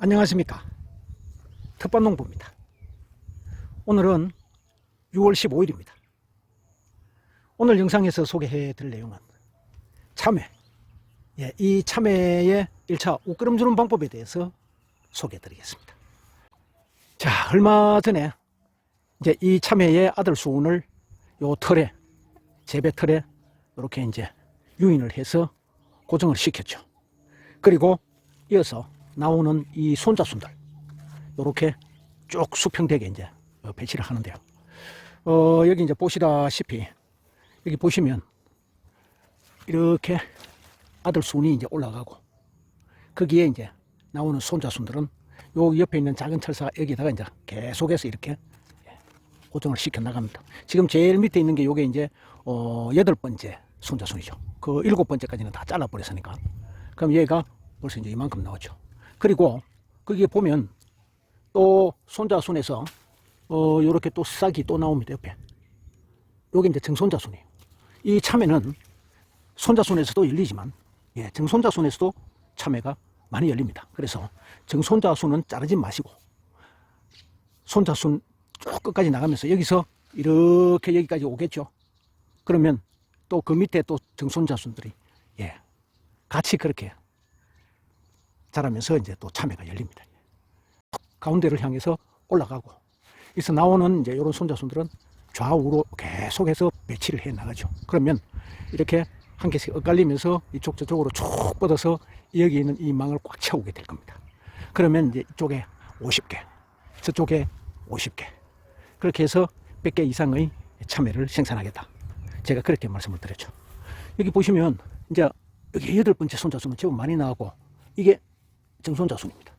안녕하십니까. 텃밭농부입니다. 오늘은 6월 15일입니다. 오늘 영상에서 소개해 드릴 내용은 참외, 이 참외의 1차 옷걸음 주는 방법에 대해서 소개해 드리겠습니다. 자, 얼마 전에 이제 이 참외의 아들 수운을 요 털에, 재배 털에 이렇게 이제 유인을 해서 고정을 시켰죠. 그리고 이어서 나오는 이 손자순들 이렇게 쭉 수평되게 이제 배치를 하는데요. 여기 이제 보시다시피 여기 보시면 이렇게 아들 순이 이제 올라가고 거기에 이제 나오는 손자순들은 요 옆에 있는 작은 철사 여기다가 이제 계속해서 이렇게 고정을 시켜 나갑니다. 지금 제일 밑에 있는 게 요게 이제 8번째 손자순이죠. 그 7번째까지는 다 잘라버렸으니까. 그럼 얘가 벌써 이제 이만큼 나오죠. 그리고 거기에 보면 또 손자순에서 요렇게 또 싹이 또 나옵니다. 옆에 요게 이제 정손자순이에요. 이 참외는 손자순에서도 열리지만 정손자순에서도 참외가 많이 열립니다. 그래서 정손자순은 자르지 마시고 손자순 쭉 끝까지 나가면서 여기서 이렇게 여기까지 오겠죠. 그러면 또 그 밑에 또 정손자순들이 같이 그렇게 자라면서 이제 또 참외가 열립니다. 가운데를 향해서 올라가고 여기서 나오는 이제 이런 손자순들은 좌우로 계속해서 배치를 해 나가죠. 그러면 이렇게 한 개씩 엇갈리면서 이쪽 저쪽으로 쭉 뻗어서 여기 있는 이 망을 꽉 채우게 될 겁니다. 그러면 이제 이쪽에 50개, 저쪽에 50개, 그렇게 해서 100개 이상의 참외를 생산하겠다. 제가 그렇게 말씀을 드렸죠. 여기 보시면 이제 여기 8번째 손자순은 제법 많이 나가고 이게 정손자순입니다.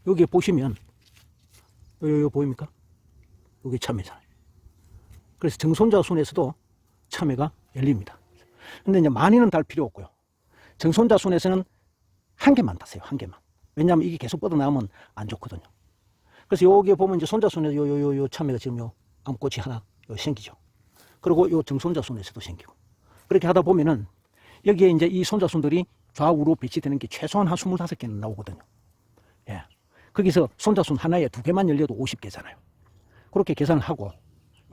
여기 보시면 요 보입니까? 여기 참외잖아요. 그래서 정손자순에서도 참외가 열립니다. 근데 이제 많이는 달 필요 없고요. 정손자순에서는 한 개만 다세요. 한 개만. 왜냐하면 이게 계속 뻗어나오면 안 좋거든요. 그래서 여기 보면 이제 손자순에 요 참외가 지금 요 암꽃이 하나 생기죠. 그리고 요 정손자순에서도 생기고. 그렇게 하다 보면은 여기에 이제 이 손자순들이 좌우로 배치되는 게 최소한 한 25개는 나오거든요. 거기서 손자순 하나에 2개만 열려도 50개잖아요. 그렇게 계산을 하고,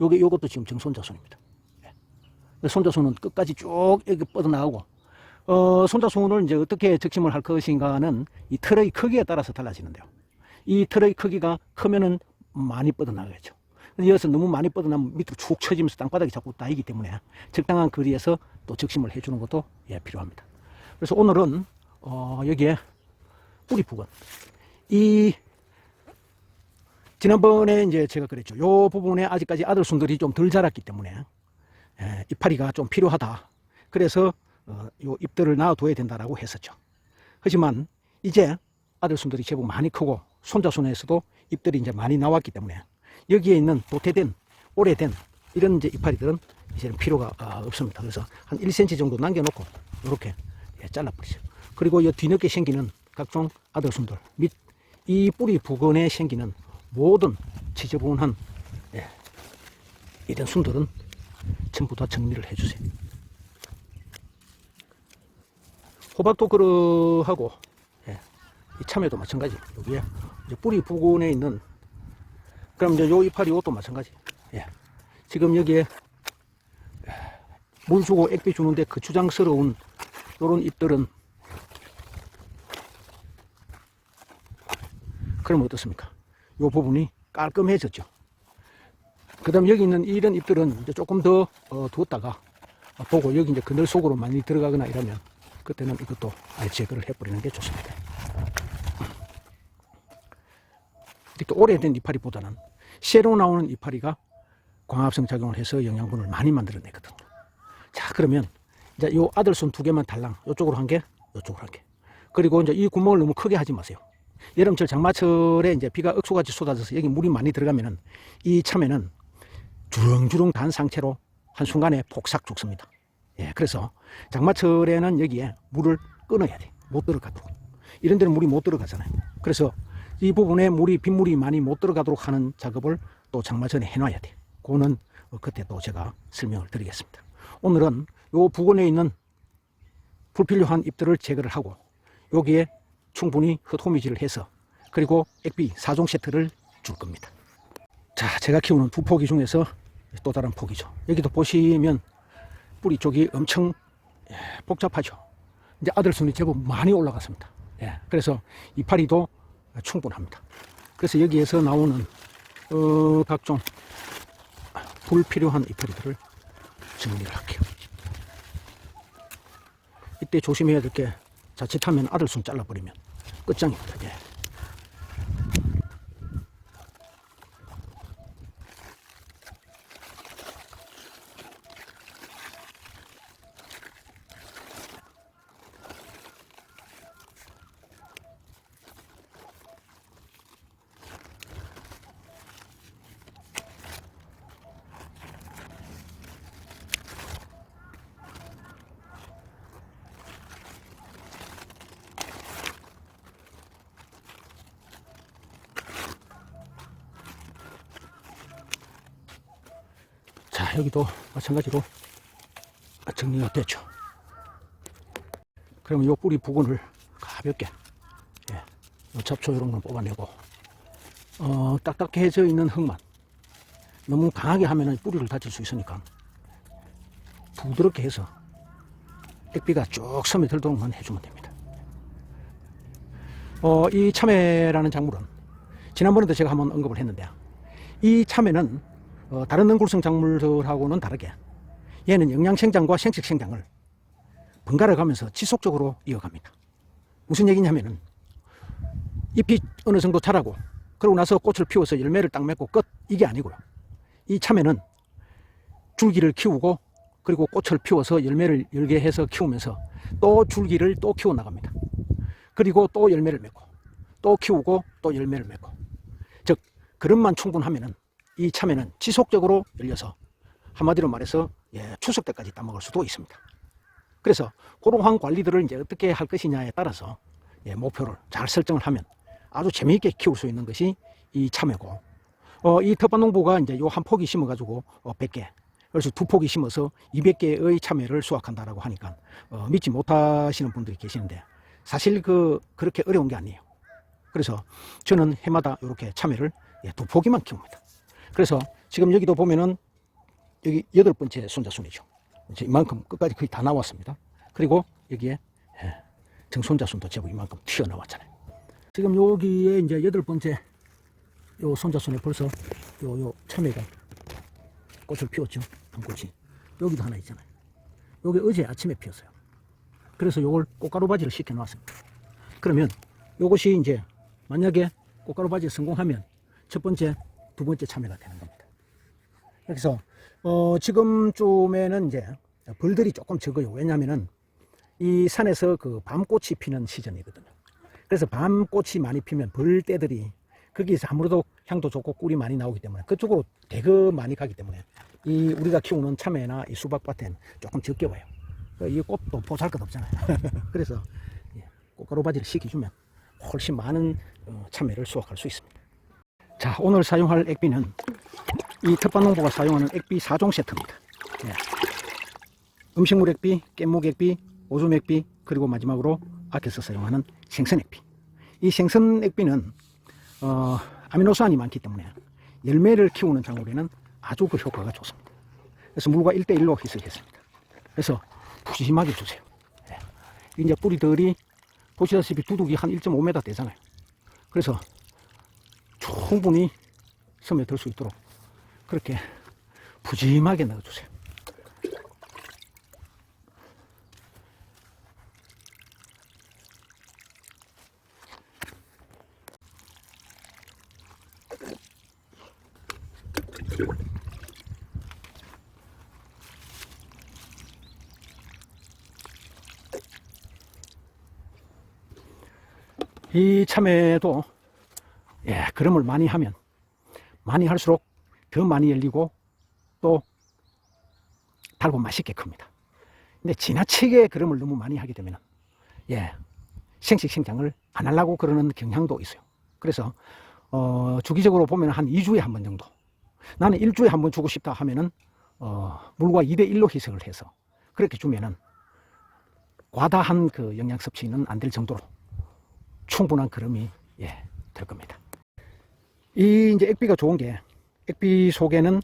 요것도 지금 정손자순입니다. 손자순은 끝까지 쭉 여기 뻗어나가고, 손자순을 이제 어떻게 적심을 할 것인가는 이 틀의 크기에 따라서 달라지는데요. 이 틀의 크기가 크면은 많이 뻗어나가겠죠. 이어서 너무 많이 뻗어나면 밑으로 축 처지면서 땅바닥이 자꾸 따이기 때문에 적당한 거리에서 또 적심을 해주는 것도 필요합니다. 그래서 오늘은 여기에 뿌리 부분, 지난번에 이제 제가 그랬죠. 요 부분에 아직까지 아들순들이 좀 덜 자랐기 때문에 이파리가 좀 필요하다. 그래서 요 잎들을 놔둬야 된다라고 했었죠. 하지만 이제 아들순들이 제법 많이 크고 손자순에서도 잎들이 이제 많이 나왔기 때문에 여기에 있는 도태된 오래된 이런 이제 이파리들은 이제는 필요가 없습니다. 그래서 한 1cm 정도 남겨놓고 이렇게 잘라버리죠. 그리고 이 뒤늦게 생기는 각종 아들순들 및 이 뿌리 부근에 생기는 모든 지저분한 이런 순들은 전부 다 정리를 해주세요. 호박도 그러하고 이 참외도 마찬가지. 여기에 이제 뿌리 부근에 있는 그럼 이제 요 이파리 이것도 마찬가지. 지금 여기에 물 주고 액비 주는데 거추장스러운 요런 잎들은 그럼 어떻습니까? 요 부분이 깔끔해졌죠. 그 다음 여기 있는 이런 잎들은 이제 조금 더 두었다가 보고 여기 이제 그늘 속으로 많이 들어가거나 이러면 그때는 이것도 아예 제거를 해버리는 게 좋습니다. 이렇게 오래된 이파리보다는 새로 나오는 이파리가 광합성 작용을 해서 영양분을 많이 만들어내거든요. 자, 그러면 이제 요 아들순 2개만 달랑 요쪽으로 한 개, 요쪽으로 한 개. 그리고 이제 이 구멍을 너무 크게 하지 마세요. 여름철 장마철에 이제 비가 억수같이 쏟아져서 여기 물이 많이 들어가면은 이 참외는 주렁주렁 단 상태로 한순간에 폭삭 죽습니다. 그래서 장마철에는 여기에 물을 끊어야 돼. 못 들어가도록. 이런 데는 물이 못 들어가잖아요. 그래서 이 부분에 빗물이 많이 못 들어가도록 하는 작업을 또 장마전에 해놔야 돼. 그거는 그때 또 제가 설명을 드리겠습니다. 오늘은 요 부근에 있는 불필요한 잎들을 제거를 하고 여기에 충분히 헛호미질을 해서 그리고 액비 4종 세트를 줄 겁니다. 자, 제가 키우는 두 포기 중에서 또 다른 포기죠. 여기도 보시면 뿌리 쪽이 엄청 복잡하죠. 이제 아들순이 제법 많이 올라갔습니다. 예, 그래서 이파리도 충분합니다. 그래서 여기에서 나오는 각종 불필요한 이파리들을 정리를 할게요. 이때 조심해야 될 게 자칫하면 아들순 잘라버리면 끝장입니다. 예. 자, 여기도 마찬가지로 정리가 됐죠. 그러면 요 뿌리 부분을 가볍게, 예, 요 잡초 이런 걸 뽑아내고, 딱딱해져 있는 흙만 너무 강하게 하면 뿌리를 다칠 수 있으니까 부드럽게 해서 액비가 쭉 스며들도록만 해주면 됩니다. 이 참외라는 작물은 지난번에도 제가 한번 언급을 했는데, 이 참외는 다른 능굴성 작물들하고는 다르게 얘는 영양생장과 생식생장을 번갈아 가면서 지속적으로 이어갑니다. 무슨 얘기냐면은 잎이 어느 정도 자라고 그러고 나서 꽃을 피워서 열매를 딱 맺고 끝, 이게 아니고요. 이 참외는 줄기를 키우고 그리고 꽃을 피워서 열매를 열게 해서 키우면서 또 줄기를 또 키워 나갑니다. 그리고 또 열매를 맺고 또 키우고 또 열매를 맺고, 즉 그릇만 충분하면은 이 참외는 지속적으로 열려서 한마디로 말해서 추석 때까지 따먹을 수도 있습니다. 그래서 그러한 관리들을 이제 어떻게 할 것이냐에 따라서 목표를 잘 설정을 하면 아주 재미있게 키울 수 있는 것이 이 참외고, 이 텃밭농부가 이제 요 한 포기 심어가지고 100개, 그래서 두 포기 심어서 200개의 참외를 수확한다라고 하니까 믿지 못하시는 분들이 계시는데, 사실 그렇게 어려운 게 아니에요. 그래서 저는 해마다 이렇게 참외를 두 포기만 키웁니다. 그래서 지금 여기도 보면은 여기 8번째 손자순이죠. 이제 이만큼 끝까지 거의 다 나왔습니다. 그리고 여기에 정손자순도 제법 이만큼 튀어나왔잖아요. 지금 여기에 이제 8번째 요 손자순에 벌써 요 참외가 꽃을 피웠죠. 단꽃이. 여기도 하나 있잖아요. 요게 어제 아침에 피었어요. 그래서 요걸 꽃가루 바지를 시켜 놨습니다. 그러면 요것이 이제 만약에 꽃가루 바지에 성공하면 첫 번째, 두 번째 참외가 되는 겁니다. 그래서 지금쯤에는 이제 벌들이 조금 적어요. 왜냐하면은 이 산에서 그 밤꽃이 피는 시즌이거든요. 그래서 밤꽃이 많이 피면 벌떼들이 거기에서 아무래도 향도 좋고 꿀이 많이 나오기 때문에 그쪽으로 대거 많이 가기 때문에 이 우리가 키우는 참외나 이 수박밭엔 조금 적게 와요. 이 꽃도 보잘것없잖아요. 그래서 꽃가루 바지를 시켜주면 훨씬 많은 참외를 수확할 수 있습니다. 자, 오늘 사용할 액비는 이 텃밭농부가 사용하는 액비 4종 세트입니다. 음식물 액비, 깻목 액비, 오줌 액비, 그리고 마지막으로 아껴서 사용하는 생선 액비. 이 생선 액비는 아미노산이 많기 때문에 열매를 키우는 작물에는 아주 그 효과가 좋습니다. 그래서 물과 1대1로 희석했습니다. 그래서 푸짐하게 주세요. 이제 뿌리들이 보시다시피 두둑이 한 1.5m 되잖아요. 그래서 충분히 스며들 수 있도록 그렇게 푸짐하게 넣어주세요. 이 참외도 그름을 많이 하면 많이 할수록 더 많이 열리고 또 달고 맛있게 큽니다. 근데 지나치게 그름을 너무 많이 하게 되면 생식생장을 안 하려고 그러는 경향도 있어요. 그래서 주기적으로 보면 한 2주에 한 번 정도, 나는 1주에 한 번 주고 싶다 하면은 물과 2대1로 희석을 해서 그렇게 주면은 과다한 그 영양 섭취는 안 될 정도로 충분한 거름이 될 겁니다. 이 이제 액비가 좋은 게 액비 속에는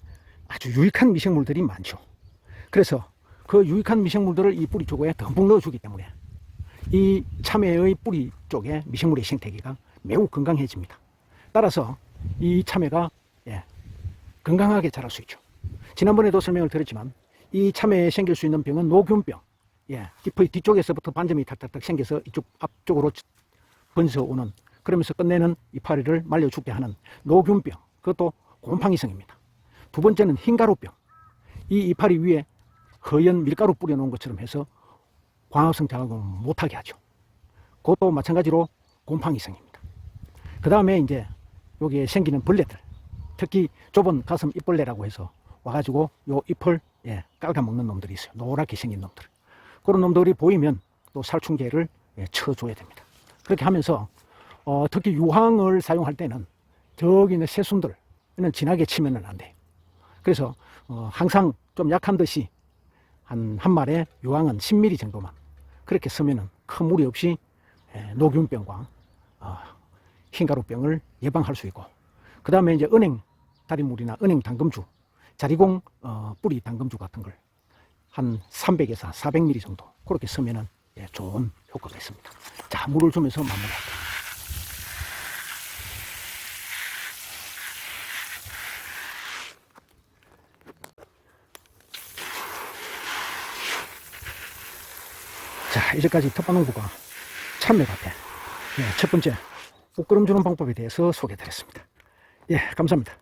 아주 유익한 미생물들이 많죠. 그래서 그 유익한 미생물들을 이 뿌리 쪽에 듬뿍 넣어주기 때문에 이 참외의 뿌리 쪽에 미생물의 생태계가 매우 건강해집니다. 따라서 이 참외가 건강하게 자랄 수 있죠. 지난번에도 설명을 드렸지만 이 참외에 생길 수 있는 병은 노균병, 잎의 뒤쪽에서부터 반점이 탁탁탁 생겨서 이쪽 앞쪽으로 번져 오는, 그러면서 끝내는 이파리를 말려 죽게 하는 노균병, 그것도 곰팡이성입니다. 두 번째는 흰가루병, 이 이파리 위에 허연 밀가루 뿌려놓은 것처럼 해서 광합성 작용을 못하게 하죠. 그것도 마찬가지로 곰팡이성입니다. 그 다음에 이제 여기에 생기는 벌레들, 특히 좁은 가슴 잎벌레라고 해서 와가지고 요 잎을 깔아먹는 놈들이 있어요. 노랗게 생긴 놈들. 그런 놈들이 보이면 또 살충제를 쳐줘야 됩니다. 그렇게 하면서 특히 유황을 사용할 때는 저기 있는 새순들은 진하게 치면은 안 돼요. 그래서 항상 좀 약한 듯이 한 말에 유황은 10ml 정도만 그렇게 쓰면은 큰 무리 없이 노균병과 흰가루병을 예방할 수 있고, 그 다음에 이제 은행 다리물이나 은행 당금주, 자리공 뿌리 당금주 같은 걸 한 300에서 400ml 정도 그렇게 쓰면은 좋은 효과가 있습니다. 자, 물을 주면서 마무리할게요. 자, 이제까지 텃밭농부가 참외밭에 첫 번째 뿌끄럼 주는 방법에 대해서 소개해드렸습니다. 감사합니다.